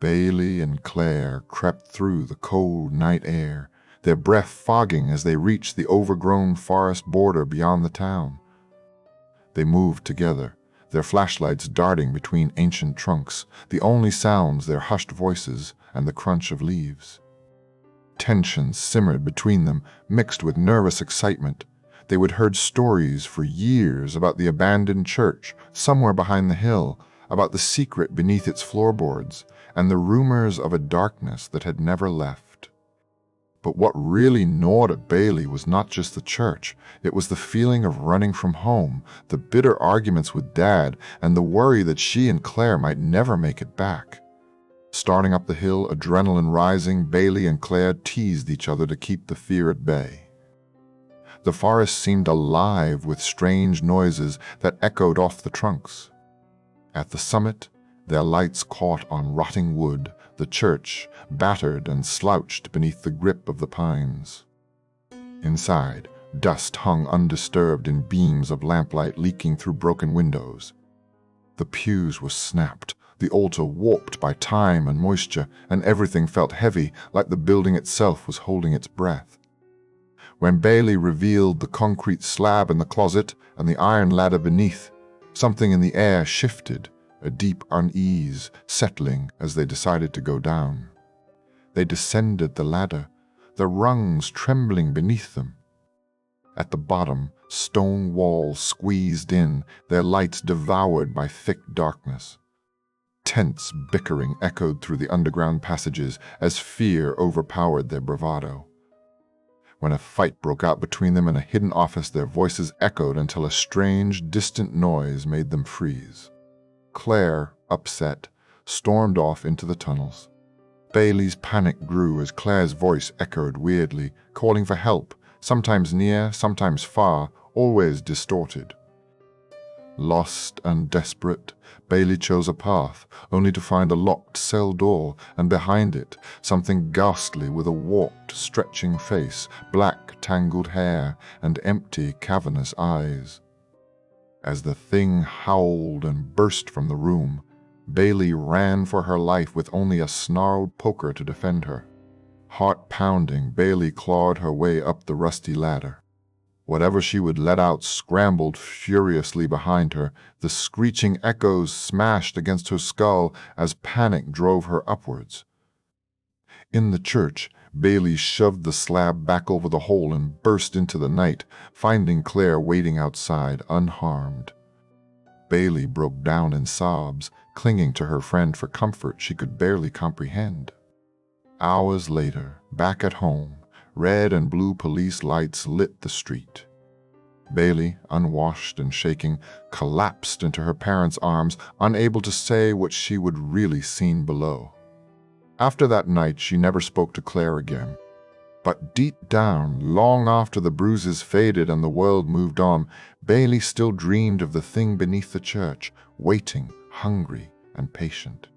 Bailey and Claire crept through the cold night air, their breath fogging as they reached the overgrown forest border beyond the town. They moved together, their flashlights darting between ancient trunks, the only sounds their hushed voices and the crunch of leaves. Tension simmered between them, mixed with nervous excitement. They would heard stories for years about the abandoned church somewhere behind the hill, about the secret beneath its floorboards, and the rumors of a darkness that had never left. But what really gnawed at Bailey was not just the church. It was the feeling of running from home, the bitter arguments with Dad, and the worry that she and Claire might never make it back. Starting up the hill, adrenaline rising, Bailey and Claire teased each other to keep the fear at bay. The forest seemed alive with strange noises that echoed off the trunks. At the summit, their lights caught on rotting wood, the church battered and slouched beneath the grip of the pines. Inside, dust hung undisturbed in beams of lamplight leaking through broken windows. The pews were snapped, the altar warped by time and moisture, and everything felt heavy, like the building itself was holding its breath. When Bailey revealed the concrete slab in the closet and the iron ladder beneath, something in the air shifted, a deep unease settling as they decided to go down. They descended the ladder, the rungs trembling beneath them. At the bottom, stone walls squeezed in, their lights devoured by thick darkness. Tense bickering echoed through the underground passages as fear overpowered their bravado. When a fight broke out between them in a hidden office, their voices echoed until a strange, distant noise made them freeze. Claire, upset, stormed off into the tunnels. Bailey's panic grew as Claire's voice echoed weirdly, calling for help, sometimes near, sometimes far, always distorted. Lost and desperate, Bailey chose a path, only to find a locked cell door, and behind it, something ghastly with a warped, stretching face, black, tangled hair, and empty, cavernous eyes. As the thing howled and burst from the room, Bailey ran for her life with only a snarled poker to defend her. Heart pounding, Bailey clawed her way up the rusty ladder. Whatever she would let out scrambled furiously behind her. The screeching echoes smashed against her skull as panic drove her upwards. In the church, Bailey shoved the slab back over the hole and burst into the night, finding Claire waiting outside, unharmed. Bailey broke down in sobs, clinging to her friend for comfort she could barely comprehend. Hours later, back at home, red and blue police lights lit the street. Bailey, unwashed and shaking, collapsed into her parents' arms, unable to say what she would really seen below. After that night, she never spoke to Claire again. But deep down, long after the bruises faded and the world moved on, Bailey still dreamed of the thing beneath the church, waiting, hungry and patient.